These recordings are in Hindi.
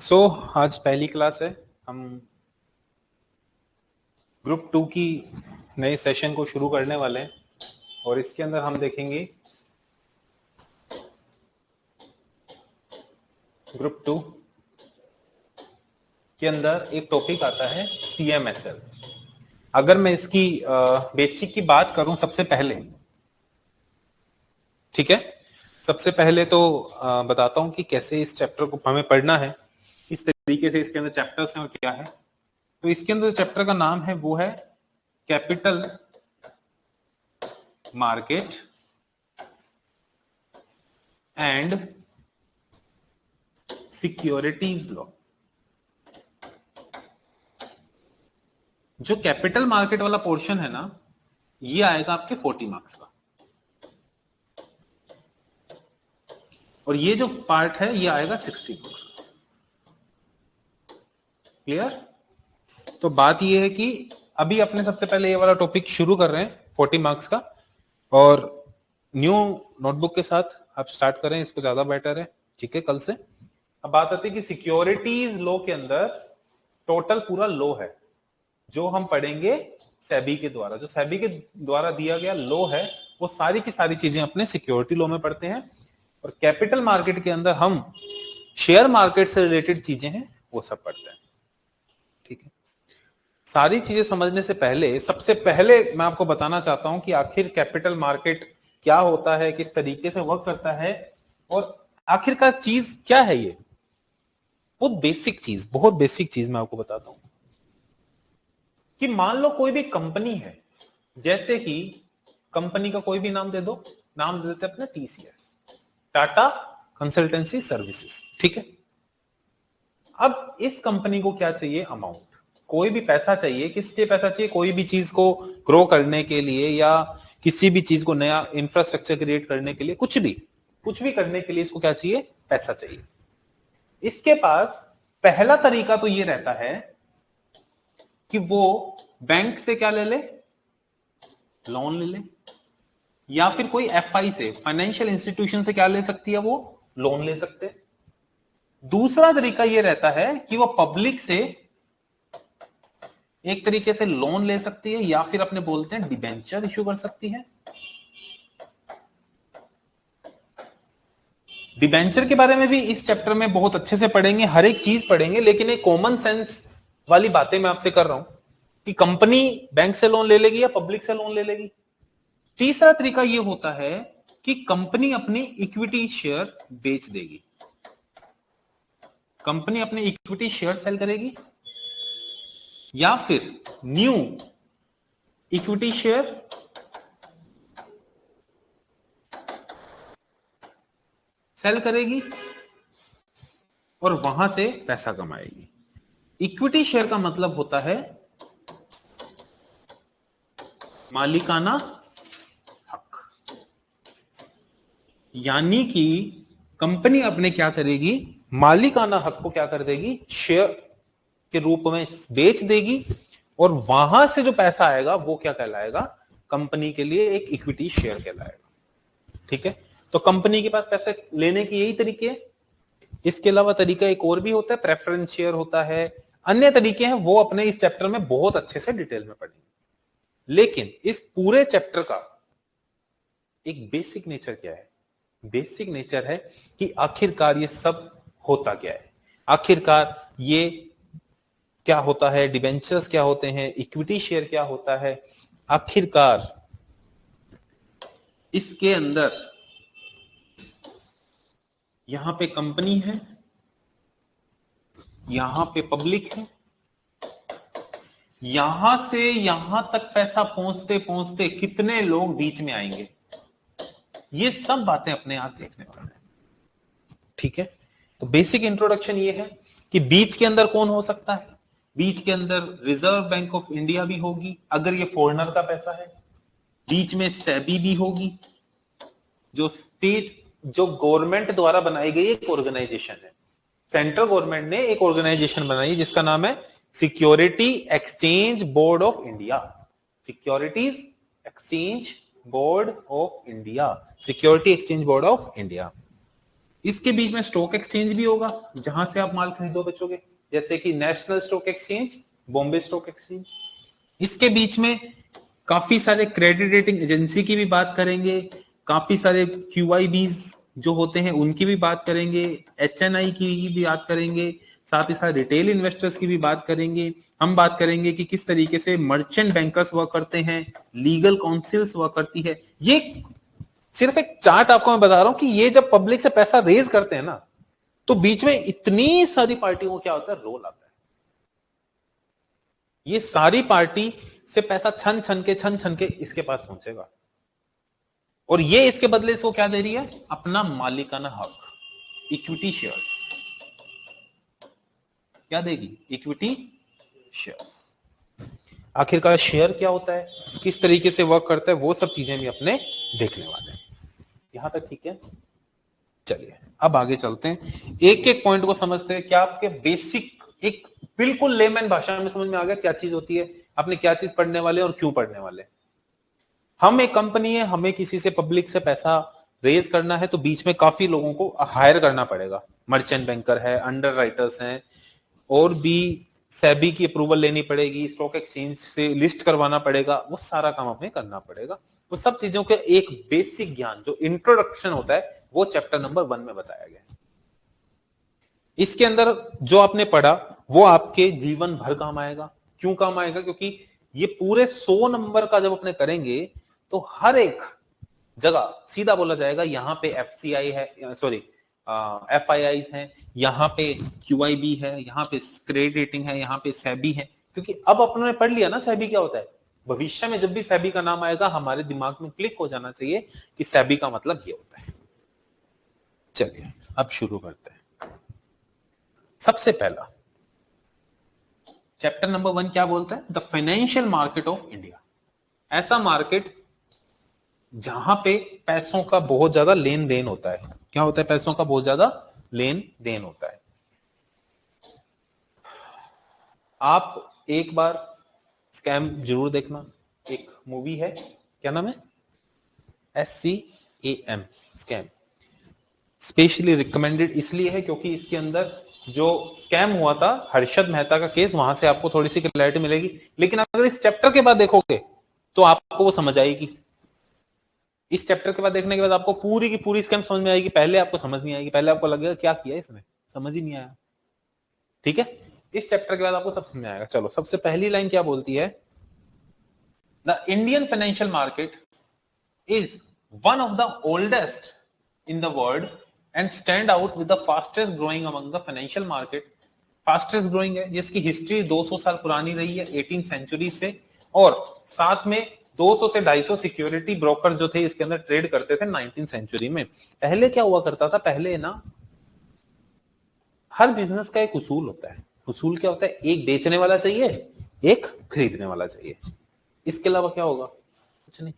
आज पहली क्लास है। हम ग्रुप 2 की नए सेशन को शुरू करने वाले हैं और इसके अंदर हम देखेंगे ग्रुप 2 के अंदर एक टॉपिक आता है CMSL। अगर मैं इसकी बेसिक की बात करूं सबसे पहले, ठीक है, सबसे पहले तो बताता हूं कि कैसे इस चैप्टर को हमें पढ़ना है, किस तरीके से इसके अंदर चैप्टर्स हैं और क्या है। तो इसके अंदर चैप्टर का नाम है वो है capital market and securities law. जो कैपिटल मार्केट वाला पोर्शन है ना, ये आएगा आपके 40 मार्क्स का, और ये जो पार्ट है ये आएगा 60 मार्क्स का। क्लियर? तो बात ये है कि अभी अपने सबसे पहले ये वाला टॉपिक शुरू कर रहे हैं 40 मार्क्स का, और न्यू नोटबुक के साथ आप स्टार्ट करें, इसको ज्यादा बेटर है, ठीक है, कल से। अब बात आती है कि सिक्योरिटीज लॉ के अंदर टोटल पूरा लॉ है जो हम पढ़ेंगे सेबी के द्वारा। जो सेबी के द्वारा दिया गया लॉ है वो सारी की सारी चीजें अपने सिक्योरिटी लॉ में पढ़ते हैं, और कैपिटल मार्केट के अंदर हम शेयर मार्केट से रिलेटेड चीजें हैं वो सब पढ़ते हैं, ठीक है। सारी चीजें समझने से पहले सबसे पहले मैं आपको बताना चाहता हूं कि आखिर कैपिटल मार्केट क्या होता है, किस तरीके से वर्क करता है, और आखिरकार चीज क्या है। ये बहुत बेसिक चीज मैं आपको बताता हूं कि मान लो कोई भी कंपनी है, जैसे कि कंपनी का कोई भी नाम दे दो, नाम दे देते अपने TCS, टाटा कंसल्टेंसी सर्विसेज, ठीक है। अब इस कंपनी को क्या चाहिए? अमाउंट, कोई भी पैसा चाहिए। किस लिए पैसा चाहिए? कोई भी चीज को ग्रो करने के लिए या किसी भी चीज को नया इंफ्रास्ट्रक्चर क्रिएट करने के लिए, कुछ भी करने के लिए इसको क्या चाहिए? पैसा चाहिए। इसके पास पहला तरीका तो ये रहता है कि वो बैंक से क्या ले ले? लोन ले ले, या फिर कोई FI से, फाइनेंशियल इंस्टीट्यूशन से क्या ले सकती है? वो लोन ले सकते हैं। दूसरा तरीका ये रहता है कि वो पब्लिक से एक तरीके से लोन ले सकती है, या फिर अपने बोलते हैं डिबेंचर इश्यू कर सकती है। डिबेंचर के बारे में भी इस चैप्टर में बहुत अच्छे से पढ़ेंगे, हर एक चीज पढ़ेंगे, लेकिन एक कॉमन सेंस वाली बातें मैं आपसे कर रहा हूं कि कंपनी बैंक से लोन ले लेगी या पब्लिक से लोन ले लेगी। तीसरा तरीका यह होता है कि कंपनी अपनी इक्विटी शेयर बेच देगी, कंपनी अपने इक्विटी शेयर सेल करेगी, या फिर न्यू इक्विटी शेयर सेल करेगी और वहां से पैसा कमाएगी। इक्विटी शेयर का मतलब होता है मालिकाना हक, यानी कि कंपनी अपने क्या करेगी? मालिकाना हक को क्या कर देगी? शेयर के रूप में बेच देगी, और वहां से जो पैसा आएगा वो क्या कहलाएगा? कंपनी के लिए एक इक्विटी शेयर कहलाएगा, ठीक है। तो कंपनी के पास पैसे लेने की यही तरीके हैं। इसके अलावा तरीका एक और भी होता है, प्रेफरेंस शेयर होता है, अन्य तरीके हैं, वो अपने इस चैप्टर में बहुत अच्छे से डिटेल में पढ़ेंगे। लेकिन इस पूरे चैप्टर का एक बेसिक नेचर क्या है? बेसिक नेचर है कि आखिरकार ये सब होता क्या है, आखिरकार ये क्या होता है, डिबेंचर्स क्या होते हैं, इक्विटी शेयर क्या होता है, आखिरकार इसके अंदर यहां पे कंपनी है, यहां पे पब्लिक है, यहां से यहां तक पैसा पहुंचते पहुंचते कितने लोग बीच में आएंगे, ये सब बातें अपने आज देखने वाले हैं, ठीक है। तो बेसिक इंट्रोडक्शन ये है कि बीच के अंदर कौन हो सकता है? बीच के अंदर रिजर्व बैंक ऑफ इंडिया भी होगी अगर ये फॉरेनर का पैसा है, बीच में सेबी भी होगी जो गवर्नमेंट द्वारा बनाई गई एक ऑर्गेनाइजेशन है। सेंट्रल गवर्नमेंट ने एक ऑर्गेनाइजेशन बनाई जिसका नाम है security exchange board of India, securities exchange board of India, security exchange board of India. इसके बीच में स्टॉक एक्सचेंज भी होगा जहां से आप माल खरीदो बेचोगे, जैसे कि national stock exchange, Bombay stock exchange. इसके बीच में काफी सारे क्रेडिट रेटिंग एजेंसी की भी बात करेंगे, काफी सारे QIBs जो होते हैं उनकी भी बात करेंगे, HNI की भी बात करेंगे, साथ ही साथ रिटेल इन्वेस्टर्स की भी बात करेंगे। हम बात करेंगे कि किस तरीके से मर्चेंट बैंकर्स वर्क करते हैं, लीगल काउंसिल्स वर्क करती है। ये सिर्फ एक चार्ट आपको मैं बता रहा हूं कि ये जब पब्लिक से पैसा रेज करते हैं ना, तो बीच में इतनी सारी पार्टियों को क्या होता है, रोल आता है। ये सारी पार्टी से पैसा छन छन के इसके पास पहुंचेगा, और ये इसके बदले इसको क्या दे रही है, अपना मालिकाना हक, इक्विटी शेयर्स। क्या देगी, इक्विटी शेयर्स। आखिरकार शेयर क्या होता है, किस तरीके से वर्क करता है, वो सब चीजें भी अपने देखने वाले हैं। यहां तक ठीक है। चलिए अब आगे चलते हैं, एक एक पॉइंट को समझते हैं। क्या आपके बेसिक एक बिल्कुल लेमैन भाषा में समझ में आ गया क्या चीज होती है, आपने क्या चीज पढ़ने वाले और क्यों पढ़ने वाले। हम एक कंपनी है, हमें किसी से पब्लिक से पैसा रेज करना है, तो बीच में काफी लोगों को हायर करना पड़ेगा। मर्चेंट बैंकर है, अंडर राइटर्स हैं, और भी सेबी की अप्रूवल लेनी पड़ेगी, स्टॉक एक्सचेंज से लिस्ट करवाना पड़ेगा, वो सारा काम हमें करना पड़ेगा। वो सब चीजों के एक बेसिक ज्ञान जो इंट्रोडक्शन होता है वो चैप्टर नंबर 1 में बताया गया है। इसके अंदर जो आपने पढ़ा वो आपके जीवन भर काम आएगा। क्यों काम आएगा, क्योंकि ये पूरे 100 नंबर का जब अपने करेंगे तो हर एक जगह सीधा बोला जाएगा यहां पे FCI है, सॉरी FIIs हैं, यहाँ पे QIB है, यहाँ पे क्रेडिट रेटिंग है, यहाँ पे सेबी है। क्योंकि अब अपने पढ़ लिया ना सेबी क्या होता है, भविष्य में जब भी सेबी का नाम आएगा हमारे दिमाग में क्लिक हो जाना चाहिए कि सेबी का मतलब ये होता है। चलिए अब शुरू करते हैं। सबसे पहला चैप्टर नंबर 1 क्या बोलता है, the financial market of India. ऐसा मार्केट जहां पे पैसों का बहुत ज्यादा लेन देन होता है। क्या होता है, पैसों का बहुत ज्यादा लेन देन होता है। आप एक बार स्कैम जरूर देखना, एक मूवी है, क्या नाम है, SCAM, स्कैम। स्पेशली रिकमेंडेड इसलिए है क्योंकि इसके अंदर जो स्कैम हुआ था हर्षद मेहता का केस, वहां से आपको थोड़ी सी क्लैरिटी मिलेगी। लेकिन अगर इस चैप्टर के बाद देखोगे तो आपको वो समझ आएगी। इस चैप्टर के बाद देखने के बाद आपको पूरी की पूरी स्कैम समझ में आएगी। पहले आपको समझ नहीं आएगी, पहले आपको लगेगा क्या किया इसने, समझ ही नहीं आया। ठीक है, इस चैप्टर के बाद आपको सब समझ में आएगा। चलो सबसे पहली लाइन क्या बोलती है, the Indian financial market is one of the oldest in the world and stand out with the fastest growing among the financial market। fastest growing है जिसकी हिस्ट्री 200 साल पुरानी रही है 18th सेंचुरी से, और साथ में 200 से 250 सिक्योरिटी ब्रोकर जो थे इसके अंदर ट्रेड करते थे 19th सेंचुरी में। पहले क्या हुआ करता था, पहले ना हर बिजनेस का एक उसूल होता है। उसूल क्या होता है, एक बेचने वाला चाहिए, एक खरीदने वाला चाहिए, इसके अलावा क्या होगा, कुछ नहीं।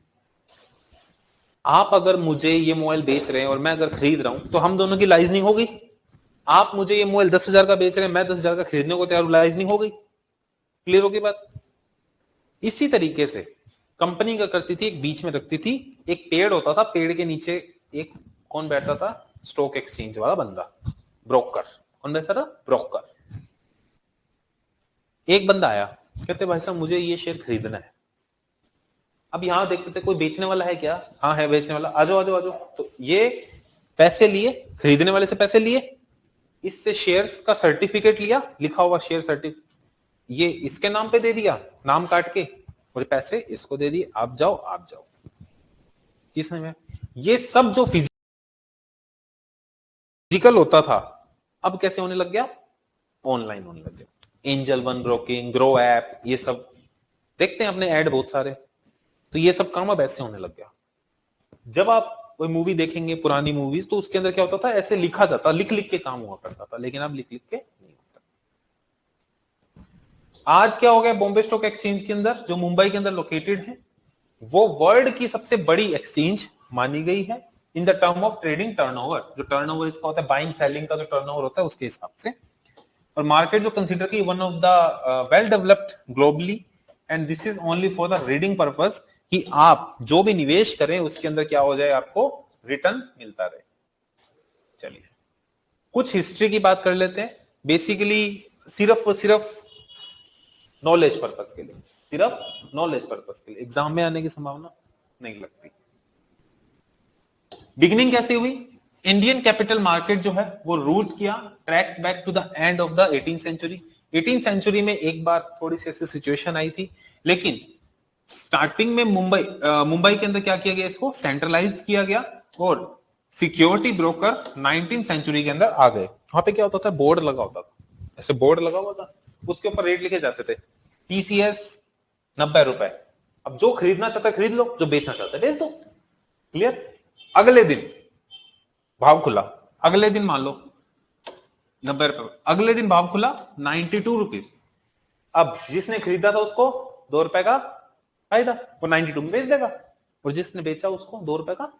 आप अगर मुझे ये मोबाइल बेच रहे हैं और मैं अगर खरीद रहा हूं तो हम दोनों की लाइजनिंग हो गई। आप मुझे ये मोबाइल 10,000 का बेच रहे हैं, मैं 10,000 का खरीदने को तैयार हूं, लाइजनिंग हो गई। क्लियर होगी बात। इसी तरीके से कंपनी का करती थी, एक बीच में रखती थी, एक पेड़ होता था, पेड़ के नीचे एक कौन बैठता था, स्टॉक एक्सचेंज वाला बंदा, ब्रोकर। कौन बैठता था, ब्रोकर। एक बंदा आया, कहते भाई साहब मुझे ये शेयर खरीदना है। अब यहां देखते थे कोई बेचने वाला है क्या, हाँ है बेचने वाला, आजो आजो आजो। तो ये पैसे लिए, खरीदने वाले से पैसे लिए, इससे शेयर्स का सर्टिफिकेट लिया, लिखा हुआ शेयर सर्टिफिकेट, ये इसके नाम पे दे दिया, नाम काट के, और पैसे इसको दे दिए, आप जाओ आप जाओ। जी समझ में। ये सब जो फिजिकल होता था अब कैसे होने लग गया, ऑनलाइन होने लग गया। Angel one broking, grow app, ये सब देखते हैं अपने ऐड बहुत सारे, तो ये सब काम अब ऐसे होने लग गया। जब आप कोई मूवी देखेंगे, पुरानी मूवीज, तो उसके अंदर क्या होता था, ऐसे लिखा जाता, लिख लिख के काम हुआ करता था, लेकिन अब लिख लिख के नहीं होता। आज क्या हो गया, बॉम्बे स्टॉक एक्सचेंज के अंदर जो मुंबई के अंदर लोकेटेड है, वो वर्ल्ड की सबसे बड़ी एक्सचेंज मानी गई है in the term of trading turnover. जो टर्नओवर इसका होता है, बाइंग सेलिंग का जो टर्नओवर होता है उसके हिसाब से। और मार्केट जो कंसीडर की one of the well developed globally, and this is only for the reading purpose, कि आप जो भी निवेश करें उसके अंदर क्या हो जाए, आपको रिटर्न मिलता रहे। चलिए कुछ हिस्ट्री की बात कर लेते हैं, बेसिकली सिर्फ और सिर्फ नॉलेज पर्पस के लिए, सिर्फ नॉलेज पर्पस के लिए, एग्जाम में आने की संभावना नहीं लगती। बिगिनिंग कैसे हुई? इंडियन कैपिटल मार्केट जो है वो रूट किया, track back to the end of the 18th century. 18th century में एक बार थोड़ी सी ऐसी सिचुएशन आई थी, लेकिन स्टार्टिंग में मुंबई के अंदर क्या किया गया, इसको सेंट्रलाइज किया गया और सिक्योरिटी ब्रोकर 19th सेंचुरी के अंदर आ गए। वहां पे क्या होता था, बोर्ड लगा होता था, ऐसे बोर्ड लगा हुआ था, उसके ऊपर रेट लिखे जाते थे, टीसीएस 90 रुपए। अब जो खरीदना चाहता है खरीद लो, जो बेचना चाहता है बेच दो। क्लियर? अगले दिन भाव खुला, अगले दिन मान लो 90 रुपए, अगले दिन भाव खुला 92 रुपीज। अब जिसने खरीदा था उसको 2 रुपए का फायदा, वो 92 में बेच देगा, और जिसने बेचा उसको 2 रुपए का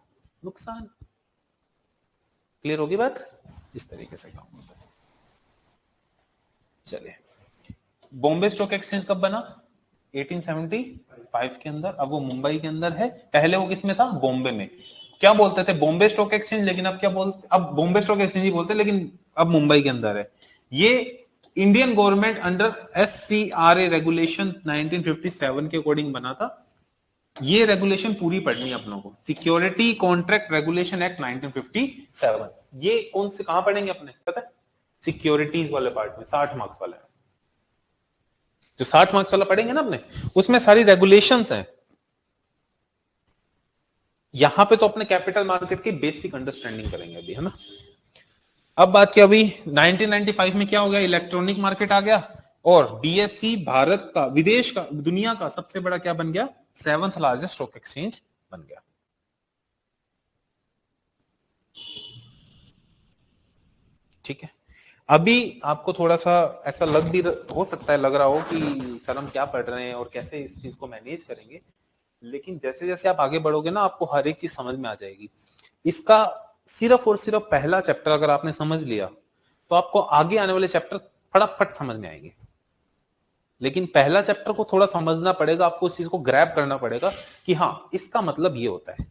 नुकसान। क्लियर होगी बात? इस तरीके से काम होता है। चलिए, बॉम्बे स्टॉक एक्सचेंज कब बना? 1875 के अंदर। अब वो मुंबई के अंदर है, पहले वो किसमें था? बॉम्बे में। क्या बोलते थे? बॉम्बे स्टॉक एक्सचेंज, लेकिन अब क्या बोलते? अब बॉम्बे स्टॉक एक्सचेंज ही बोलते, लेकिन अब मुंबई के अंदर है। ये Indian government under SCRA regulation 1957 के अकॉर्डिंग बना था। ये रेगुलेशन पूरी पढ़नी है अपनों को, सिक्योरिटी कॉन्ट्रैक्ट रेगुलेशन एक्ट 1957। ये कौन से कहां पढ़ेंगे अपने, पता है? सिक्योरिटीज वाले पार्ट में, 60 मार्क्स वाला है। जो 60 मार्क्स वाला पढ़ेंगे ना अपने, उसमें सारी रेगुलेशंस हैं। यहां पे तो अपने कैपिटल मार्केट की बेसिक अंडरस्टैंडिंग करेंगे अभी, है ना। अब बात क्या, अभी 1995 में क्या हो गया, इलेक्ट्रॉनिक मार्केट आ गया, और BSE भारत का, विदेश का, दुनिया का सबसे बड़ा क्या बन गया? 7th लार्जेस्ट स्टॉक एक्सचेंज बन गया। ठीक है। अभी आपको थोड़ा सा ऐसा लग भी हो सकता है, लग रहा हो कि सर हम क्या पढ़ रहे हैं और कैसे इस चीज को मैनेज करेंगे, लेकिन जैसे जैसे आप आगे बढ़ोगे ना, आपको हर एक चीज समझ में आ जाएगी। इसका सिर्फ और सिर्फ पहला चैप्टर अगर आपने समझ लिया, तो आपको आगे आने वाले चैप्टर फटाफट समझ में आएंगे। लेकिन पहला चैप्टर को थोड़ा समझना पड़ेगा, आपको उस चीज को ग्रैब करना पड़ेगा कि हाँ, इसका मतलब ये होता है,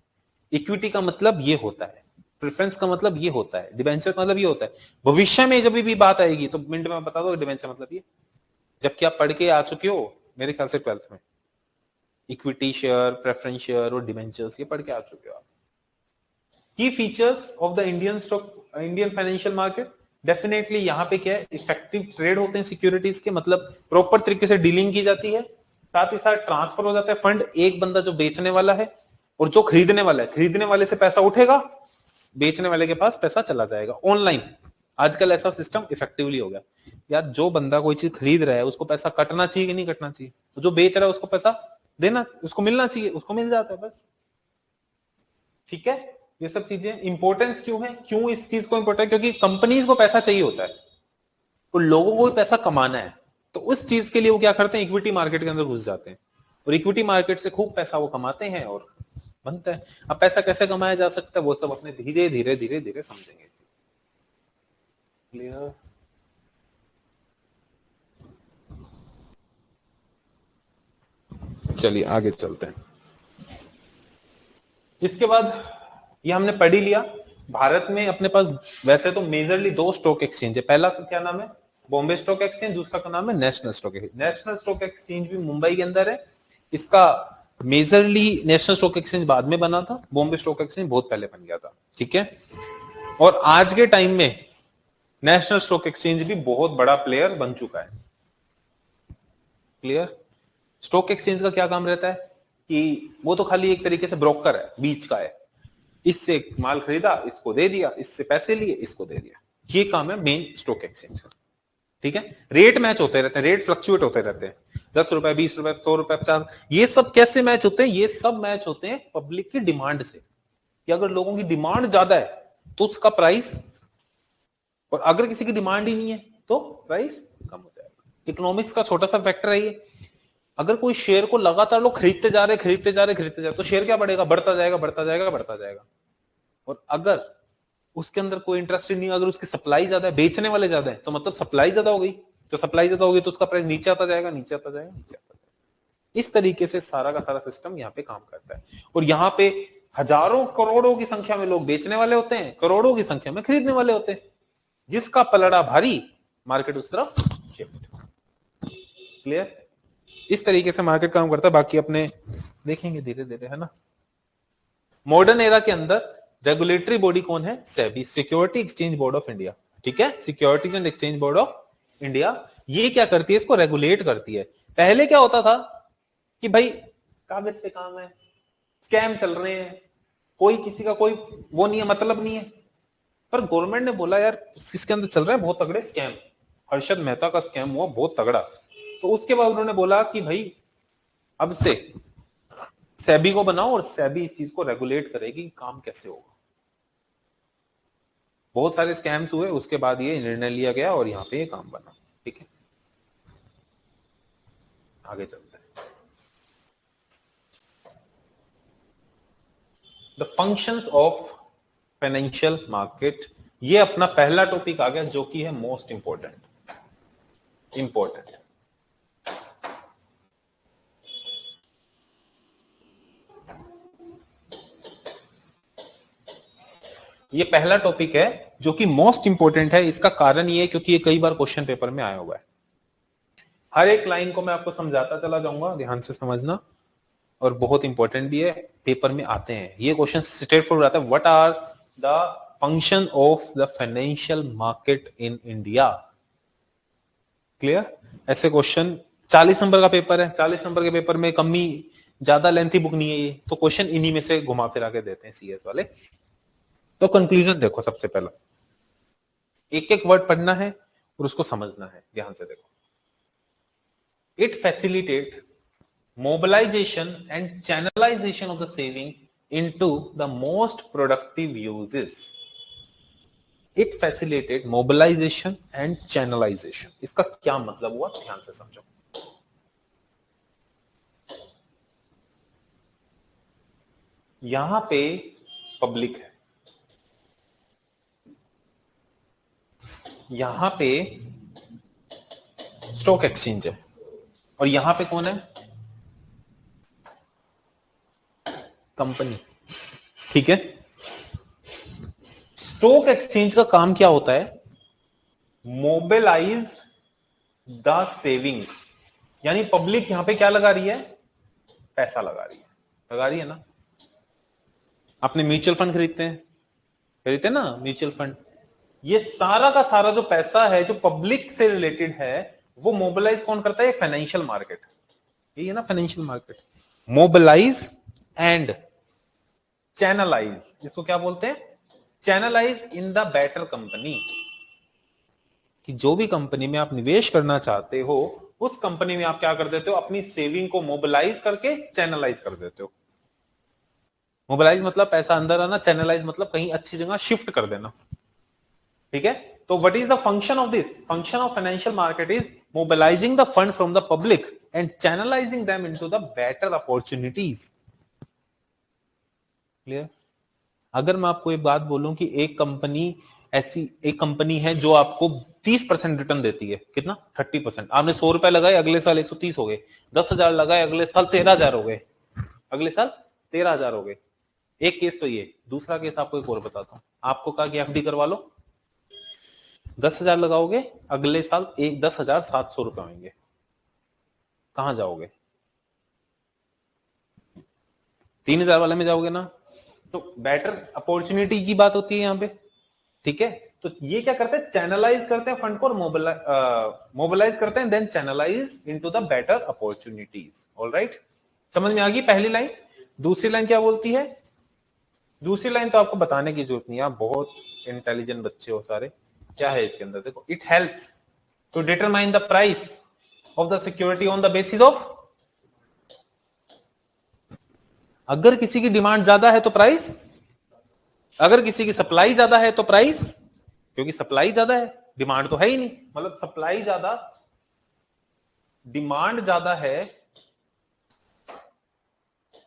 इक्विटी का मतलब ये होता है, प्रेफरेंस का मतलब ये होता है, डिबेंचर का मतलब ये होता है। भविष्य में जब भी बात आएगी तो मिनट में बता दो डिबेंचर मतलब ये, जबकि आप पढ़ के आ चुके हो मेरे ख्याल से 12th में, इक्विटी शेयर, प्रेफरेंस शेयर और डिबेंचर्स ये पढ़ के आ चुके हो आप। की features of the Indian financial market, definitely यहाँ पे क्या है, इफेक्टिव ट्रेड होते हैं सिक्योरिटीज के, मतलब प्रॉपर तरीके से डीलिंग की जाती है, साथ ही साथ ट्रांसफर हो जाता है फंड, एक बंदा जो बेचने वाला है और जो खरीदने वाला है, खरीदने वाले से पैसा उठेगा, बेचने वाले के पास पैसा चला जाएगा ऑनलाइन। आजकल ऐसा सिस्टम इफेक्टिवली हो गया। यार जो बंदा कोई चीज खरीद रहा है उसको पैसा कटना चाहिए कि नहीं कटना चाहिए? तो जो बेच रहा है उसको पैसा देना, उसको मिलना चाहिए, उसको मिल जाता है बस। ठीक है, ये सब चीजें इंपॉर्टेंस क्यों है, क्यों इस चीज को इंपॉर्टेंट, क्योंकि कंपनीज को पैसा चाहिए होता है और लोगों को भी पैसा कमाना है, तो उस चीज के लिए वो क्या करते हैं, इक्विटी मार्केट के अंदर घुस जाते हैं और इक्विटी मार्केट से खूब पैसा वो कमाते हैं और बनता है। अब पैसा कैसे कमाया जा सकता है वो सब अपने धीरे धीरे धीरे धीरे समझेंगे। क्लियर? चलिए आगे चलते हैं। इसके बाद ये हमने पढ़ ही लिया, भारत में अपने पास वैसे तो मेजरली 2 स्टॉक एक्सचेंज है। पहला का क्या नाम है, बॉम्बे स्टॉक एक्सचेंज, दूसरा का नाम है national stock exchange. National stock exchange भी मुंबई के अंदर है। इसका मेजरली नेशनल स्टॉक एक्सचेंज बाद में बना था, बॉम्बे स्टॉक एक्सचेंज बहुत पहले बन गया था। ठीक है, और आज के टाइम में नेशनल स्टॉक एक्सचेंज भी बहुत बड़ा प्लेयर बन चुका है। क्लियर? स्टॉक एक्सचेंज का क्या काम रहता है कि वो तो खाली एक तरीके से ब्रोकर है, बीच का है, इससे माल खरीदा, इसको दे दिया, इससे पैसे लिए, इसको दे दिया, ये काम है मेन स्टॉक एक्सचेंज का। ठीक है, रेट मैच होते रहते हैं, रेट फ्लक्चुएट होते रहते हैं, 10 रुपए, 20 रुपए, 100 रुपए, 50, ये सब कैसे मैच होते हैं? ये सब मैच होते हैं पब्लिक की डिमांड से, कि अगर लोगों की डिमांड ज्यादा है तो उसका प्राइस, और अगर किसी की डिमांड ही नहीं है तो प्राइस कम हो जाएगा। इकोनॉमिक्स का छोटा सा फैक्टर है ये। अगर कोई शेयर को लगातार लोग खरीदते जा रहे, खरीदते जा रहे, खरीदते जा रहे, तो शेयर क्या बढ़ेगा? बढ़ता जाएगा, बढ़ता जाएगा, बढ़ता जाएगा। और अगर उसके अंदर कोई इंटरेस्ट नहीं, अगर उसकी सप्लाई ज्यादा है, बेचने वाले ज्यादा है, तो मतलब सप्लाई ज्यादा हो गई, तो सप्लाई ज्यादा होगी तो उसका प्राइस नीचे आता जाएगा, नीचे आता जाएगा, नीचे आता जाएगा। इस तरीके से सारा का सारा सिस्टम यहाँ पे काम करता है। और यहाँ पे हजारों करोड़ों की संख्या में लोग बेचने वाले होते हैं, करोड़ों की संख्या में खरीदने वाले होते हैं। जिसका पलड़ा भारी मार्केट उस तरफ शिफ्ट। क्लियर? इस तरीके से मार्केट काम करता है, बाकी अपने देखेंगे धीरे धीरे, है ना। मॉडर्न एरा के अंदर रेगुलेटरी बॉडी कौन है? SEBI, security exchange board of India. ठीक है, securities and exchange board of India. ये क्या करती है? इसको रेगुलेट करती है। पहले क्या होता था कि भाई कागज पे काम है, स्कैम चल रहे हैं, कोई किसी का कोई वो नहीं है, मतलब नहीं है। पर गवर्नमेंट ने बोला यार इसके अंदर चल रहा है बहुत तगड़े स्कैम, हर्षद मेहता का स्कैम हुआ बहुत तगड़ा। तो उसके बाद उन्होंने बोला कि भाई अब से सेबी को बनाओ और सेबी इस चीज को रेगुलेट करेगी काम कैसे होगा। बहुत सारे स्कैम्स हुए, उसके बाद ये निर्णय लिया गया और यहाँ पे ये काम बना। ठीक है, आगे चलते हैं। The functions of financial market, ये अपना पहला टॉपिक आ गया जो कि है मोस्ट इंपॉर्टेंट। ये पहला टॉपिक है जो कि मोस्ट इंपॉर्टेंट है। इसका कारण ये है क्योंकि ये कई बार क्वेश्चन पेपर में आया हुआ है। हर एक लाइन को मैं आपको समझाता चला जाऊंगा, ध्यान से समझना, और बहुत इंपॉर्टेंट भी है, पेपर में आते हैं ये क्वेश्चन स्ट्रेट फॉरवर्ड आता है। What are the function of the financial market in India? Clear? ऐसे क्वेश्चन 40 नंबर का पेपर है, 40 नंबर के पेपर में कमी, ज्यादा लेंथी बुक नहीं है ये, तो क्वेश्चन इन्हीं में से घुमा फिरा के देते हैं सीएस वाले। तो कंक्लूजन देखो, सबसे पहला एक एक वर्ड पढ़ना है और उसको समझना है, ध्यान से देखो। It facilitate mobilization and channelization of the saving into the most productive uses. It facilitated mobilization and channelization. इसका क्या मतलब हुआ, ध्यान से समझो। यहां पे पब्लिक है, यहां पे स्टॉक एक्सचेंज है, और यहां पे कौन है? कंपनी। ठीक है, स्टॉक एक्सचेंज का काम क्या होता है? मोबिलाइज द सेविंग, यानी पब्लिक यहां पे क्या लगा रही है? पैसा लगा रही है ना। अपने म्यूचुअल फंड खरीदते हैं ना, म्यूचुअल फंड। ये सारा का सारा जो पैसा है जो पब्लिक से रिलेटेड है, वो मोबिलाइज कौन करता है? Financial market. ये है ना financial market. Mobilise and channelise, इसको क्या बोलते हैं? Channelise in the better company, कि जो भी कंपनी में आप निवेश करना चाहते हो उस कंपनी में आप क्या कर देते हो? अपनी सेविंग को मोबिलाइज करके चैनलाइज कर देते हो। मोबिलाइज मतलब पैसा अंदर आना, चैनलाइज मतलब कहीं अच्छी जगह शिफ्ट कर देना। ठीक है, तो what is the function of this? Function of financial market is mobilising the fund from the public and channelising them into the better opportunities. Clear? अगर मैं आपको एक बात बोलूं कि एक कंपनी है जो आपको 30% रिटर्न देती है, कितना? 30%। आपने 100 रुपए लगाए, अगले साल 130 हो गए। 10,000 लगाए, अगले साल 13,000 हो गए, अगले साल 13,000 हो गए। एक केस तो ये। दूसरा केस आपको एक और बताता हूं। आपको कहा कि एफडी करवा लो, 10,000 लगाओगे, अगले साल 10,700 रुपए होंगे, कहां जाओगे? 3,000 वाले में जाओगे ना। तो बेटर अपॉर्चुनिटी की बात होती है यहां पे। ठीक है, तो ये क्या करते हैं? चैनलाइज करते हैं फंड को, मोबिलाइज करते हैं, then channelise into the better opportunities. Alright, समझ में आ गई पहली लाइन? दूसरी लाइन क्या बोलती है? दूसरी लाइन तो आपको बताने की जरूरत नहीं है, आप बहुत इंटेलिजेंट बच्चे हो सारे। क्या है इसके अंदर? देखो, it helps to determine the price of the security on the basis of, अगर किसी की डिमांड ज्यादा है तो प्राइस, अगर किसी की सप्लाई ज्यादा है तो प्राइस, क्योंकि सप्लाई ज्यादा है, डिमांड तो है ही नहीं, मतलब सप्लाई ज्यादा, डिमांड ज्यादा है,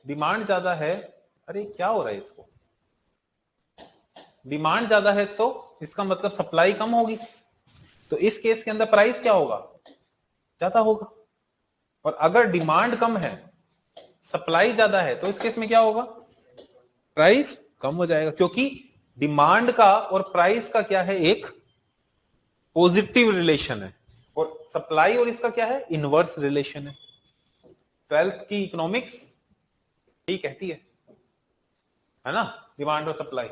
डिमांड ज्यादा है। अरे क्या हो रहा है इसको? डिमांड ज्यादा है तो इसका मतलब सप्लाई कम होगी, तो इस केस के अंदर प्राइस क्या होगा? ज्यादा होगा। और अगर डिमांड कम है, सप्लाई ज्यादा है, तो इस केस में क्या होगा? प्राइस कम हो जाएगा, क्योंकि डिमांड का और प्राइस का क्या है? एक पॉजिटिव रिलेशन है, और सप्लाई और इसका क्या है, इनवर्स रिलेशन है। 12th की इकोनॉमिक्स यही कहती है ना, डिमांड और सप्लाई।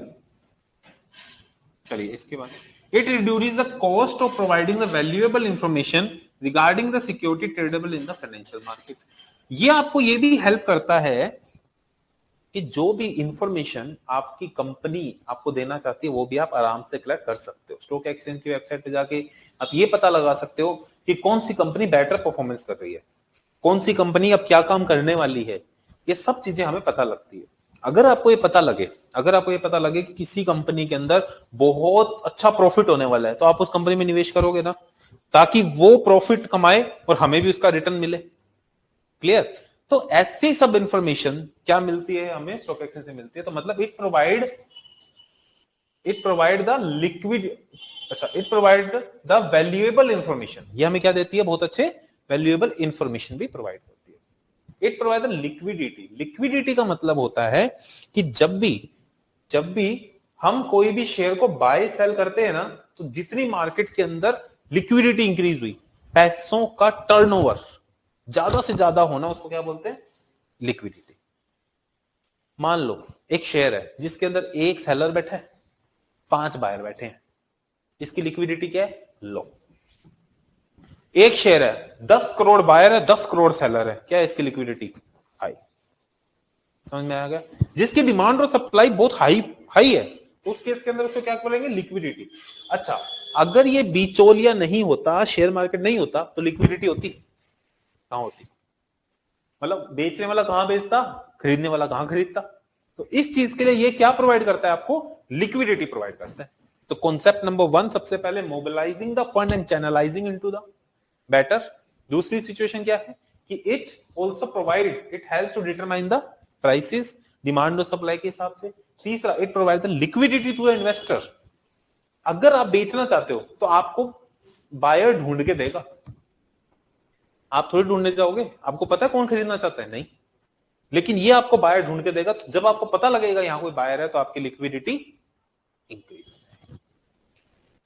चलिए इसके बाद, it reduces the cost of providing the valuable information regarding the security tradable in the financial market. ये आपको ये भी हेल्प करता है कि जो भी इंफॉर्मेशन आपकी कंपनी आपको देना चाहती है वो भी आप आराम से कलेक्ट कर सकते हो। स्टॉक एक्सचेंज की वेबसाइट पे जाके आप ये पता लगा सकते हो कि कौन सी कंपनी बेटर परफॉर्मेंस कर रही है, कौन सी कंपनी अब क्या काम करने वाली है, ये सब चीजें हमें पता लगती है। अगर आपको ये पता लगे कि किसी कंपनी के अंदर बहुत अच्छा प्रॉफिट होने वाला है, तो आप उस कंपनी में निवेश करोगे ना, ताकि वो प्रॉफिट कमाए और हमें भी उसका रिटर्न मिले। क्लियर? तो ऐसी सब इंफॉर्मेशन क्या मिलती है हमें, स्टॉक एक्सचेंज से मिलती है। तो मतलब इट प्रोवाइड द लिक्विड, अच्छा it provide the valuable information. ये हमें क्या देती है, बहुत अच्छे वैल्यूएबल इंफॉर्मेशन भी प्रोवाइड करती है। It provide the liquidity. Liquidity का मतलब होता है कि जब भी हम कोई भी शेयर को बाय सेल करते हैं ना, तो जितनी मार्केट के अंदर लिक्विडिटी इंक्रीज हुई, पैसों का टर्नओवर ज्यादा से ज्यादा होना, उसको क्या बोलते हैं, लिक्विडिटी। मान लो एक शेयर है जिसके अंदर एक सेलर बैठा है, 5 बायर बैठे हैं, इसकी लिक्विडिटी क्या है, लो। एक शेयर है 10 करोड़ बायर है, 10 करोड़ सेलर है, क्या है इसकी लिक्विडिटी, हाई। समझ में आ गया? जिसकी डिमांड और सप्लाई बहुत हाई है, उस केस के अंदर उसको क्या बोलेंगे, लिक्विडिटी। अच्छा, अगर ये बिचौलिया नहीं होता, शेयर मार्केट नहीं होता, तो लिक्विडिटी होती कहां होती, मतलब बेचने वाला कहां बेचता, खरीदने वाला कहां खरीदता। तो इस चीज के लिए ये क्या प्रोवाइड करता है आपको, लिक्विडिटी प्रोवाइड करता है। तो कॉन्सेप्ट नंबर 1 सबसे पहले, mobilising the fund and channelising into the better. दूसरी सिचुएशन क्या है कि it also provide, it helps to determine the prices, demand और सप्लाई के हिसाब से। तीसरा, it provide the liquidity to the investor. अगर आप बेचना चाहते हो तो आपको बायर ढूंढ के देगा, आप थोड़ी ढूंढने जाओगे, आपको पता है कौन खरीदना चाहता है, नहीं, लेकिन ये आपको बायर ढूंढ के देगा। तो जब आपको पता लगेगा यहां कोई बायर है, तो आपकी लिक्विडिटी इंक्रीज हो जाएगी।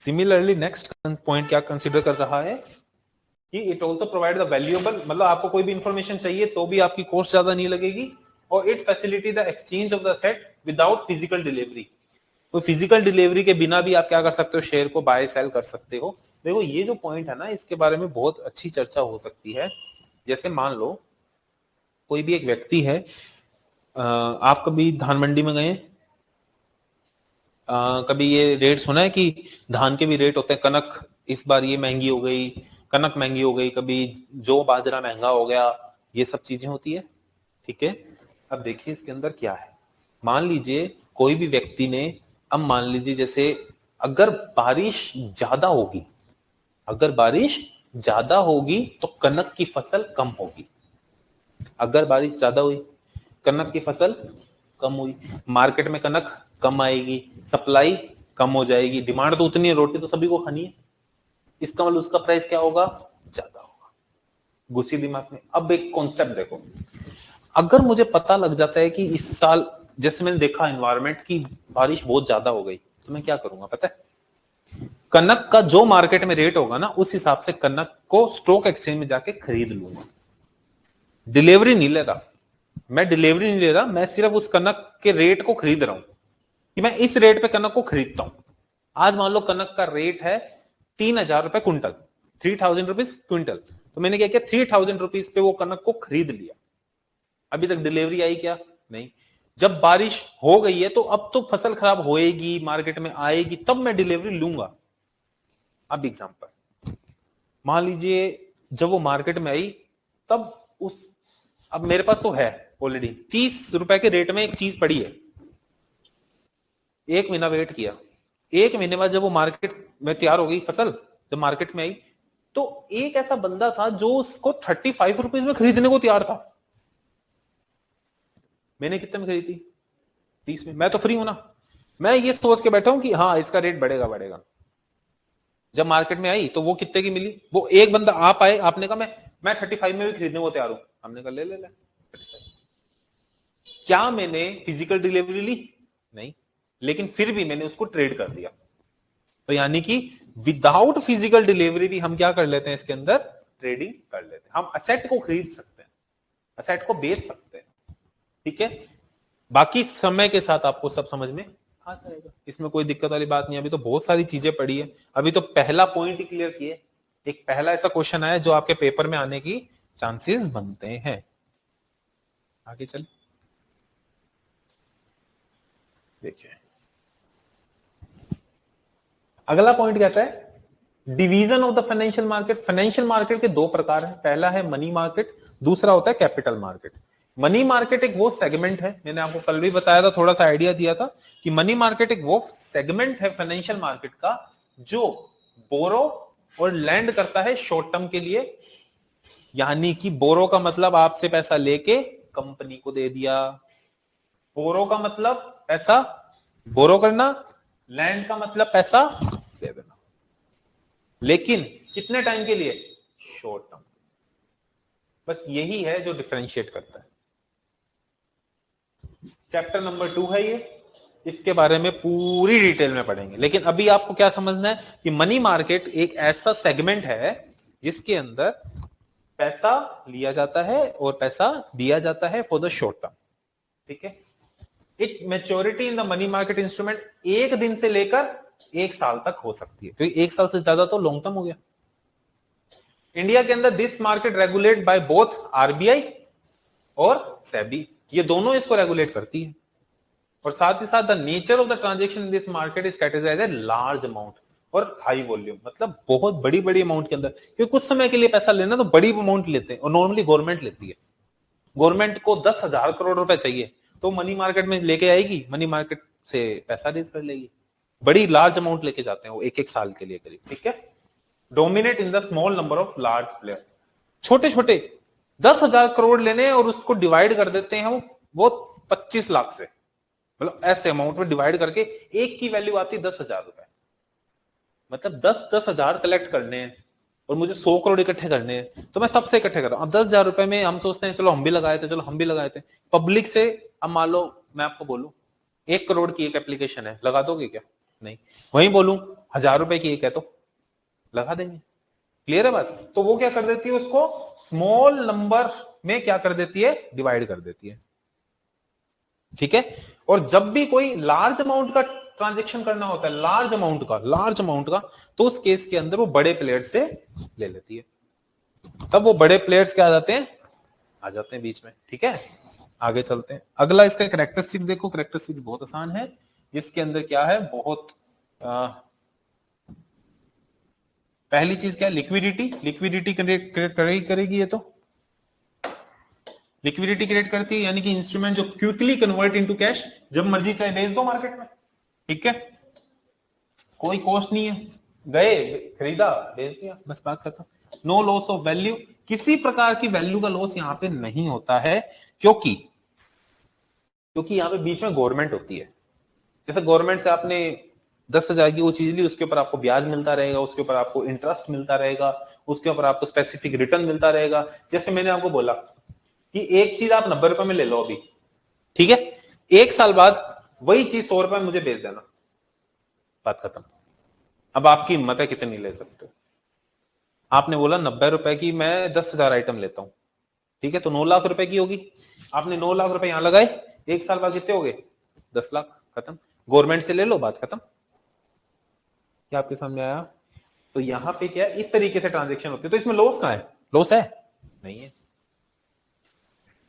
सिमिलरली नेक्स्ट पॉइंट क्या कंसीडर कर रहा है कि it also provide the valuable, मतलब आपको कोई भी इंफॉर्मेशन चाहिए तो भी आपकी कॉस्ट ज्यादा नहीं लगेगी, और it facility the exchange of the set without physical delivery. तो फिजिकल डिलीवरी के बिना भी आप क्या कर सकते हो, शेयर को बाय सेल कर सकते हो। देखो ये जो पॉइंट है ना, इसके बारे में बहुत अच्छी चर्चा हो सकती है। जैसे मान लो कोई भी एक व्यक्ति है, आप कभी धान मंडी में गए, कभी ये रेट सुना है कि धान के भी रेट होते हैं, कनक इस बार ये महंगी हो गई, कनक महंगी हो गई, कभी जो बाजरा महंगा हो गया, ये सब चीजें होती है। ठीक है, अब देखिए इसके अंदर क्या है। मान लीजिए कोई भी व्यक्ति ने, अब मान लीजिए जैसे अगर बारिश ज्यादा होगी, अगर बारिश ज्यादा होगी तो कनक की फसल कम होगी। अगर बारिश ज्यादा हुई, कनक की फसल कम हुई, मार्केट में कनक कम आएगी, सप्लाई कम हो जाएगी, डिमांड तो उतनी है, रोटी तो सभी को खानी है, इसका मतलब उसका प्राइस क्या होगा, ज्यादा होगा। घुसी दिमाग में। अब एक कॉन्सेप्ट देखो, अगर मुझे पता लग जाता है कि इस साल जैसे मैंने देखा एनवायरमेंट की बारिश बहुत ज्यादा हो गई, तो मैं क्या करूंगा पता है, कनक का जो मार्केट में रेट होगा ना, उस हिसाब से कनक को स्टॉक एक्सचेंज में जाके खरीद लूंगा। डिलीवरी नहीं ले रहा मैं, डिलीवरी नहीं ले रहा मैं, सिर्फ उस कनक के रेट को खरीद रहा हूं कि मैं इस रेट पे कनक को खरीदता हूं। आज मान लो कनक का रेट है 3,000 रुपए क्विंटल, 3,000 रुपीज क्विंटल, तो मैंने क्या किया, 3,000 रुपीज पे वो कनक को खरीद लिया। अभी तक डिलीवरी आई क्या, नहीं। जब बारिश हो गई है तो अब तो फसल खराब होएगी, मार्केट में आएगी, तब मैं डिलीवरी लूंगा। अब एग्जांपल मान लीजिए जब वो मार्केट में आई, तब उस, अब मेरे पास तो है ऑलरेडी 30 रुपए के रेट में एक चीज पड़ी है, 1 महीना वेट किया, 1 महीने बाद जब वो मार्केट में तैयार हो गई फसल, जब मार्केट में आई, तो एक ऐसा बंदा था जो उसको 35 रुपीज में खरीदने को तैयार था। मैंने कितने में खरीदी, 30 में। मैं तो फ्री हूं ना, मैं ये सोच के बैठा हूं कि हाँ इसका रेट बढ़ेगा बढ़ेगा। जब मार्केट में आई तो वो कितने की मिली, वो एक बंदा आप आए, आपने कहा मैं 35 में भी खरीदने को तैयार हूं, हमने कहा ले ले ले। क्या मैंने फिजिकल डिलीवरी ली, नहीं, लेकिन फिर भी मैंने उसको ट्रेड कर दिया। तो यानी कि विदाउट फिजिकल डिलीवरी भी हम क्या कर लेते हैं, इसके अंदर ट्रेडिंग कर लेते हैं। हम असेट को खरीद सकते हैं, असेट को बेच सकते हैं, ठीक है। बाकी समय के साथ आपको सब समझ में आ जाएगा, इसमें कोई दिक्कत वाली बात नहीं। अभी तो बहुत सारी चीजें पड़ी है, अभी तो पहला पॉइंट ही क्लियर किए। एक पहला ऐसा क्वेश्चन आया जो आपके पेपर में आने की चांसेस बनते हैं। आगे चल देखिए, अगला पॉइंट कहता है division of the financial market. Financial market के दो प्रकार हैं, पहला है मनी मार्केट, दूसरा होता है कैपिटल मार्केट। मनी मार्केट एक वो सेगमेंट है, मैंने आपको कल भी बताया था, थोड़ा सा आइडिया दिया था कि मनी मार्केट एक वो सेगमेंट है फाइनेंशियल मार्केट का जो बोरो और लैंड करता है शॉर्ट टर्म के लिए। यानी कि बोरो का मतलब आपसे पैसा लेके कंपनी को दे दिया, बोरो का मतलब पैसा बोरो करना, लैंड का मतलब पैसा दे देना, लेकिन कितने टाइम के लिए, शॉर्ट टर्म। बस यही है जो डिफरेंशिएट करता है। चैप्टर नंबर 2 है ये, इसके बारे में पूरी डिटेल में पढ़ेंगे। लेकिन अभी आपको क्या समझना है कि मनी मार्केट एक ऐसा सेगमेंट है जिसके अंदर पैसा लिया जाता है और पैसा दिया जाता है फॉर द शॉर्ट टर्म, ठीक है। It maturity in the money market instrument एक दिन से लेकर एक साल तक हो सकती है, क्योंकि एक साल से ज्यादा तो लॉन्ग टर्म हो गया। इंडिया के अंदर this market regulate by both RBI और सेबी, ये दोनों इसको रेगुलेट करती है। और साथ ही साथ the nature of the transaction in this market is categorised as large amount और हाई वॉल्यूम, मतलब बहुत बड़ी बड़ी अमाउंट के अंदर, क्योंकि कुछ समय के लिए पैसा लेना तो बड़ी अमाउंट लेते हैं और नॉर्मली गवर्नमेंट लेती है। गवर्नमेंट को 10,000 करोड़ रुपए चाहिए तो मनी मार्केट में लेके आएगी, मनी मार्केट से पैसा रेज कर लेगी, बड़ी लार्ज अमाउंट लेके जाते हैं वो एक एक साल के लिए करीब, ठीक है। Dominate in the small number of large player, छोटे छोटे 10,000 करोड़ लेने और उसको डिवाइड कर देते हैं वो 25 लाख से, मतलब ऐसे अमाउंट में डिवाइड करके एक की वैल्यू आती है 10,000 रुपए, मतलब 10,000 कलेक्ट करने हैं और मुझे 100 करोड़ इकट्ठे करने हैं तो मैं सबसे इकट्ठे कर रहा हूं। अब 10,000 रुपए में हम सोचते हैं चलो हम भी लगाए थे, चलो हम भी लगाए थे पब्लिक से। अब मान लो मैं आपको बोलूं 1 करोड़ की एक एप्लीकेशन है, लगा दोगे क्या? नहीं। वहीं बोलूं 1,000 रुपए की एक है तो लगा देंगे, क्लियर है बात। तो वो क्या कर देती है, उसको स्मॉल नंबर में क्या कर देती है, डिवाइड कर देती है, ठीक है। और जब भी कोई लार्ज अमाउंट का ट्रांजैक्शन करना होता है, लार्ज अमाउंट का, तो उस केस के अंदर वो बड़े प्लेयर से ले लेती है, तब वो बड़े प्लेयर्स क्या आ जाते हैं बीच में, ठीक है। आगे चलते हैं, अगला इसका कैरेक्टरिस्टिक्स देखो। कैरेक्टरिस्टिक्स बहुत आसान है, जिसके अंदर क्या है, बहुत पहली चीज क्या है, लिक्विडिटी क्रिएट करेगी ये तो लिक्विडिटी क्रिएट करती है, यानी कि इंस्ट्रूमेंट जो क्विकली कन्वर्ट इनटू कैश, जब मर्जी चाहे बेच दो मार्केट में, ठीक है, कोई कॉस्ट नहीं है, गए खरीदा बेच दिया, बस बात खत्म। नो लॉस ऑफ वैल्यू, किसी प्रकार की वैल्यू का लॉस यहां पे नहीं होता है, क्योंकि यहां पे बीच में गवर्नमेंट होती है। जैसे गवर्नमेंट से आपने 10,000 की वो चीज ली, उसके ऊपर आपको ब्याज मिलता रहेगा, उसके ऊपर आपको इंटरेस्ट मिलता रहेगा, उसके ऊपर आपको स्पेसिफिक रिटर्न मिलता रहेगा। जैसे मैंने आपको बोला कि एक चीज आप 90 रुपए में ले लो अभी, ठीक है, एक साल बाद वही चीज 100 रुपए में मुझे बेच देना, बात खत्म। अब आपकी हिम्मत है कितनी ले सकते हो। आपने बोला 90 रुपए की मैं 10,000 आइटम लेता हूं, ठीक है, तो 9 लाख रुपए की होगी। आपने 9 लाख रुपए यहां लगाए, एक साल बाद कितने हो गए, 10 लाख, खत्म। गवर्नमेंट से ले लो, बात खत्म। क्या आपके सामने आया? तो यहां पे क्या इस तरीके से ट्रांजेक्शन होती है, तो इसमें लॉस कहां है, लॉस है नहीं है।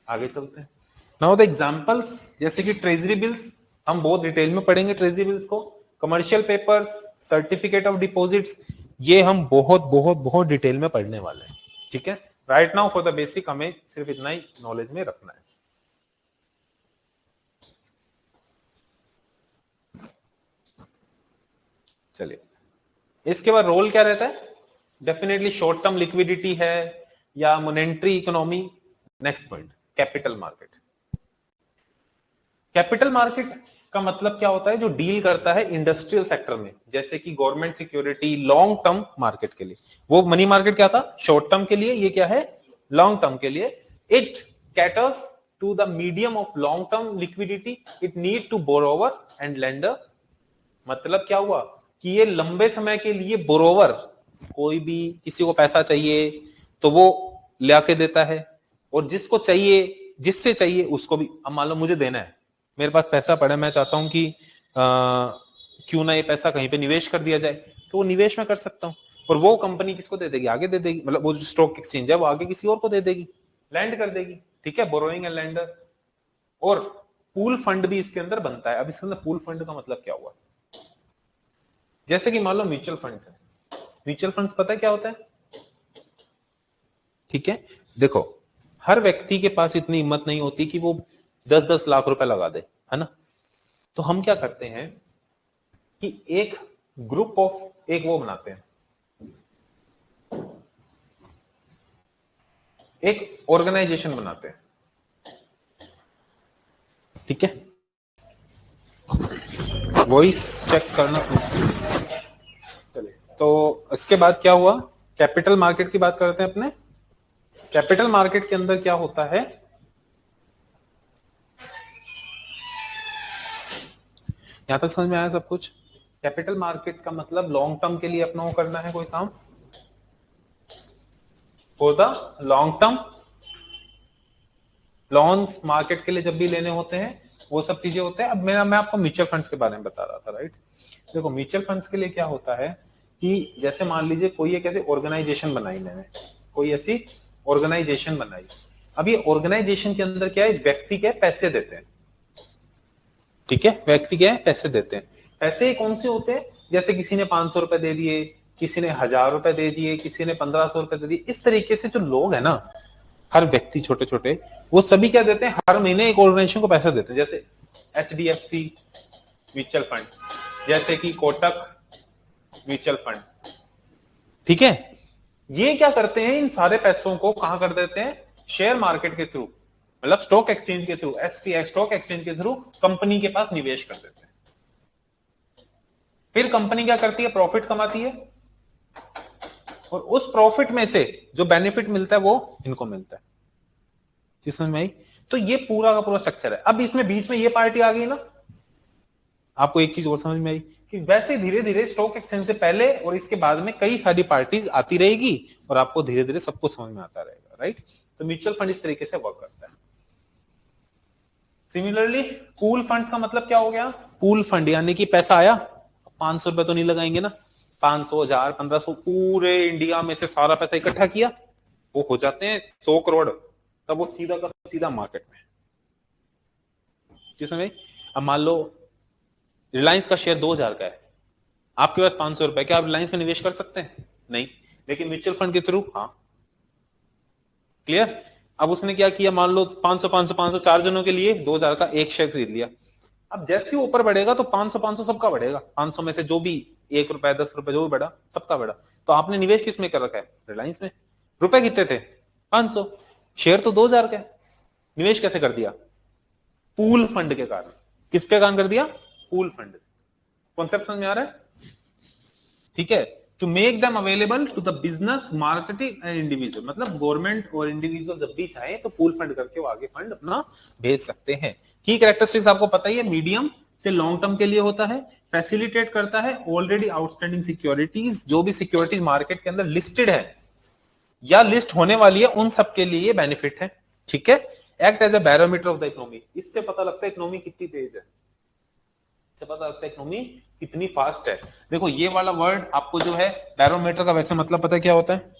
आगे चलते हैं। नाउ द एग्जांपल्स, जैसे कि ट्रेजरी बिल्स, हम बहुत डिटेल में पढ़ेंगे ट्रेजरी बिल्स को। Commercial papers, certificate of deposits, ये हम बहुत बहुत बहुत डिटेल में पढ़ने वाले हैं, ठीक है। Right now for the basic हमें सिर्फ इतना ही नॉलेज में रखना है। चलिए, इसके बाद रोल क्या रहता है, डेफिनेटली शॉर्ट टर्म लिक्विडिटी है या monetary economy. Next point, capital market. Capital market का मतलब क्या होता है, जो डील करता है इंडस्ट्रियल सेक्टर में, जैसे कि government security, long term market के लिए। वो मनी मार्केट क्या था, शॉर्ट टर्म के लिए, ये क्या है, लॉन्ग टर्म के लिए। It caters to the medium of long term liquidity, it need to borrower and lender. मतलब क्या हुआ कि ये लंबे समय के लिए बोरोवर, कोई भी किसी को पैसा चाहिए तो वो ला के देता है, और जिसको चाहिए, जिससे चाहिए उसको भी, अब मान लो मुझे देना है, मेरे पास पैसा पड़ा है, मैं चाहता हूं कि क्यों ना ये पैसा कहीं पे निवेश कर दिया जाए, तो वो निवेश में कर सकता हूं, और वो कंपनी किसको दे देगी, आगे दे देगी, मतलब वो जो स्टॉक एक्सचेंज है वो आगे किसी और को दे देगी, लैंड कर देगी, ठीक है, बोरोइंग एंड लैंडर। और पूल फंड भी इसके अंदर बनता है। अब इसके अंदर पूल फंड का मतलब क्या हुआ, जैसे कि मान लो म्यूचुअल फंड्स है, म्यूचुअल फंड्स पता है क्या होता है, ठीक है, देखो हर व्यक्ति के पास इतनी हिम्मत नहीं होती कि वो 10-10 लाख रुपए लगा दे, है ना, तो हम क्या करते हैं कि एक ग्रुप ऑफ, एक वो बनाते हैं, एक ऑर्गेनाइजेशन बनाते हैं, ठीक है, वॉइस चेक करना। चलिए, तो इसके बाद क्या हुआ, कैपिटल मार्केट की बात करते हैं अपने। कैपिटल मार्केट के अंदर क्या होता है, यहां तक समझ में आया सब कुछ। कैपिटल मार्केट का मतलब लॉन्ग टर्म के लिए अपना वो करना है कोई काम, for the long term, loans market के लिए जब भी लेने होते हैं वो सब चीजें होते हैं। अब मैं आपको म्यूचुअल फंड्स के बारे में बता रहा था, राइट। देखो म्यूचुअल फंड्स के लिए क्या होता है कि जैसे मान लीजिए कोई एक ऐसी ऑर्गेनाइजेशन बनाई मैंने, कोई ऐसी ऑर्गेनाइजेशन बनाई, अब ये ऑर्गेनाइजेशन के अंदर क्या है, व्यक्ति के पैसे देते हैं, ठीक है, व्यक्ति के पैसे देते हैं। पैसे कौन से होते हैं, जैसे किसी ने 500 रुपए दे दिए, किसी ने 1000 रुपए दे दिए, किसी ने 1500 रुपए दे दिए, इस तरीके से जो लोग है ना, हर व्यक्ति छोटे छोटे, वो सभी क्या देते हैं, हर महीने एक ऑर्गेनाइजेशन को पैसा देते हैं, जैसे HDFC म्यूचुअल फंड, जैसे कि कोटक म्यूचुअल फंड, ठीक है। ये क्या करते हैं, इन सारे पैसों को कहां कर देते हैं, शेयर मार्केट के थ्रू, मतलब स्टॉक एक्सचेंज के थ्रू, STI स्टॉक एक्सचेंज के थ्रू कंपनी के पास निवेश कर देते हैं। फिर कंपनी क्या करती है, प्रॉफिट कमाती है, और उस प्रॉफिट में से जो बेनिफिट मिलता है वो इनको मिलता है। चीज समझ में आई। तो ये पूरा का पूरा स्ट्रक्चर है। अब इसमें बीच में ये पार्टी आ गई ना, आपको एक चीज और समझ में आई कि वैसे धीरे धीरे स्टॉक एक्सचेंज से पहले और इसके बाद में कई सारी पार्टीज आती रहेगी और आपको धीरे धीरे सबको समझ में आता रहेगा, राइट। तो म्यूचुअल फंड इस तरीके से वर्क करता है। सिमिलरली पूल फंड्स का मतलब क्या हो गया, पूल फंड यानी कि पैसा आया, 500 रुपए तो नहीं लगाएंगे ना, 500, 1000, 1500, पूरे इंडिया में से सारा पैसा इकट्ठा किया, वो हो जाते हैं 100 करोड़, तब वो सीधा का सीधा मार्केट में। जिसमें अब मान लो रिलायंस का शेयर 2000 का है, आपके पास 500 रुपए, क्या आप रिलायंस में निवेश कर सकते हैं, नहीं, लेकिन म्यूचुअल फंड के थ्रू हाँ, क्लियर। अब उसने क्या किया, मान लो 500 500 500 4 जनों के लिए 2000 का एक शेयर खरीद लिया। अब जैसे ही ऊपर बढ़ेगा तो 500 500 सबका बढ़ेगा, 500 में से जो भी 1 रुपए 10 रुपए जो भी बढ़ा सबका बढ़ा। तो आपने निवेश किस में कर रखा है, रिलायंस में। रुपए कितने थे, 500, शेयर तो 2000 का, निवेश कैसे कर दिया, पूल फंड के कारण। किसके कारण कर दिया, पूल फंड। कॉन्सेप्ट समझ में आ रहा है, ठीक है। To make them available to the business marketing and individual, मतलब गवर्नमेंट और इंडिविजुअल जब भी चाहे तो पूल फंड करके वो आगे फंड अपना भेज सकते हैं। की कैरेक्टरिस्टिक्स आपको पता ही है, मीडियम से लॉन्ग टर्म के लिए होता है, फैसिलिटेट करता है ऑलरेडी आउटस्टैंडिंग सिक्योरिटीज, जो भी सिक्योरिटीज मार्केट के अंदर लिस्टेड है या लिस्ट होने वाली है उन सब के लिए बेनिफिट है, ठीक है। Act as a barometer of the economy, इससे पता लगता है इकोनॉमी कितनी तेज है, इससे पता लगता है इकोनॉमी कितनी फास्ट है। देखो ये वाला वर्ड आपको जो है बैरोमीटर का वैसे मतलब पता है क्या होता है,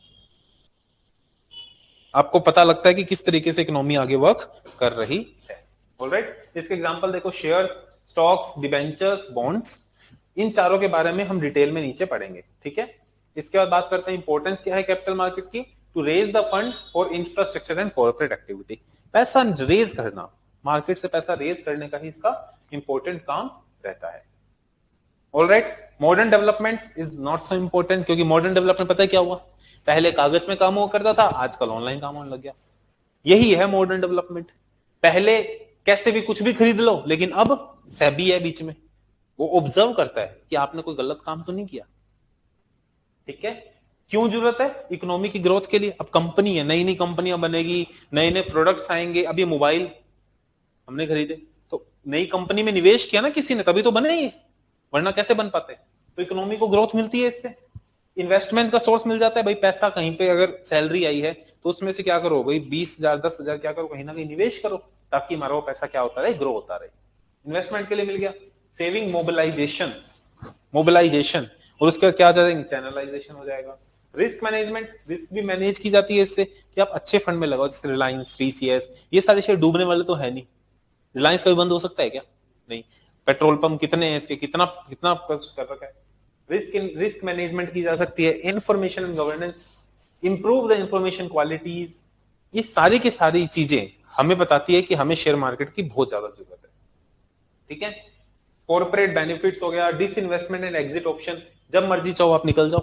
आपको पता लगता है कि किस तरीके से इकोनॉमी आगे वर्क कर रही है। ऑलराइट, इसके एग्जांपल देखो, शेयर्स, स्टॉक्स, डिबेंचर्स, बॉन्ड्स, इन चारों के बारे में हम डिटेल में नीचे पढ़ेंगे, ठीक है। इसके बाद बात करते हैं इंपॉर्टेंस क्या है कैपिटल मार्केट की, to raise the fund for infrastructure and corporate activity. पैसा रेज करना, मार्केट से पैसा रेज करने का ही इसका इंपॉर्टेंट काम रहता है। Alright, modern developments is not so important, क्योंकि मॉडर्न डेवलपमेंट पता है क्या हुआ, पहले कागज में काम हुआ करता था, आजकल ऑनलाइन काम होने लग गया। यही है मॉडर्न डेवलपमेंट। पहले कैसे भी कुछ भी खरीद लो, लेकिन अब सेबी है बीच में, वो ऑब्जर्व करता है कि आपने कोई गलत काम तो नहीं किया, ठीक है। क्यों जरूरत है, इकोनॉमी की ग्रोथ के लिए। अब कंपनी है, नई नई कंपनियां बनेगी, नए नए प्रोडक्ट्स आएंगे। अब ये मोबाइल हमने खरीदे तो नई कंपनी में निवेश किया ना किसी ने, तभी तो बने ये, वरना कैसे बन पाते। तो इकोनॉमी को ग्रोथ मिलती है इससे, इन्वेस्टमेंट का सोर्स मिल जाता है भाई, पैसा कहीं पे अगर सैलरी आई है तो उसमें से क्या करो भाई, 20,000 10,000 क्या करो, कहीं ना कहीं निवेश करो, ताकि हमारा वो पैसा क्या होता रहे, ग्रो होता रहे। इन्वेस्टमेंट के लिए मिल गया। सेविंग मोबिलाइजेशन, मोबिलाइजेशन, और उसका क्या जाएगा, चैनलाइजेशन हो जाएगा। रिस्क मैनेजमेंट, रिस्क भी मैनेज की जाती है इससे कि आप अच्छे फंड में लगाओ, जैसे रिलायंस, टीसीएस, ये सारे शेयर डूबने वाले तो है नहीं। रिलायंस कभी बंद हो सकता है क्या, नहीं। पेट्रोल पंप कितने हैं इसके, कितना कितना कर रखा है। रिस्क मैनेजमेंट की जा सकती है। Information and governance, improve the information qualities, ये सारी की सारी चीजें हमें बताती है कि हमें शेयर मार्केट की बहुत ज्यादा जरूरत है। ठीक है। कॉर्पोरेट बेनिफिट्स हो गया, डिसइन्वेस्टमेंट एंड एग्जिट ऑप्शन, जब मर्जी चाहो आप निकल जाओ।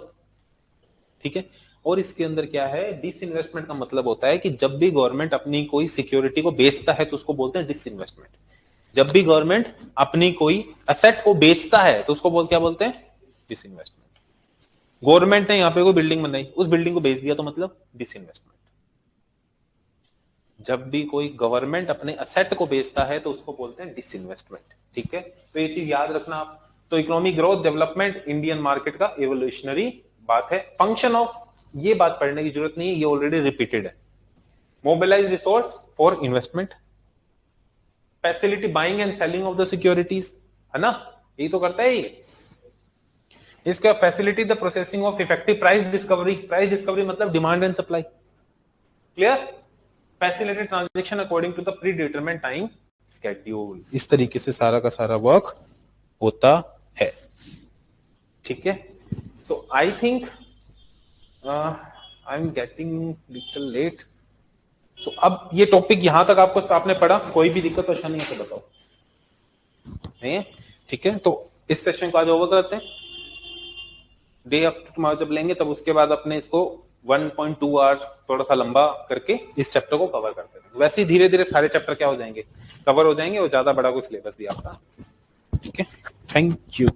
ठीक है। और इसके अंदर क्या है, डिसइन्वेस्टमेंट का मतलब होता है कि जब भी गवर्नमेंट अपनी कोई सिक्योरिटी को बेचता है तो उसको बोलते हैं डिसइन्वेस्टमेंट। जब भी गवर्नमेंट अपनी कोई एसेट को बेचता है तो उसको क्या बोलते हैं, डिसइन्वेस्टमेंट। गवर्नमेंट ने यहाँ पे कोई बिल्डिंग बनाई, उस बिल्डिंग को बेच दिया तो मतलब डिसइन्वेस्टमेंट। जब भी कोई गवर्नमेंट अपने एसेट को बेचता है तो उसको बोलते हैं डिसइन्वेस्टमेंट। ठीक है, तो ये चीज याद रखना आप। तो economic growth, development, Indian market का एवोल्यूशनरी बात है। फंक्शन ऑफ, ये बात पढ़ने की जरूरत नहीं है, ये ऑलरेडी रिपीटेड है। Mobilise resource for investment, facility buying and selling of the securities, है ना, यही तो करता है ये। इसका facility the processing of effective price discovery, price discovery मतलब demand and supply, clear. Facilitated transaction according to the predetermined time schedule, इस तरीके से सारा का सारा वर्क होता है। ठीक है। So I think I am getting little late. So अब ये टॉपिक यहां तक आपको आपने पढ़ा, कोई भी दिक्कत परेशानी है तो बताओ, नहीं है? ठीक है, तो इस सेशन को आज ओवर करते हैं। डे आफ्टर टुमारो जब लेंगे तब उसके बाद अपने इसको 1.2 आवर थोड़ा सा लंबा करके इस चैप्टर को कवर करते हैं। वैसे ही धीरे धीरे सारे चैप्टर क्या हो जाएंगे, कवर हो जाएंगे, और ज्यादा बड़ा कोई सिलेबस भी आपका। ठीक है, थैंक यू।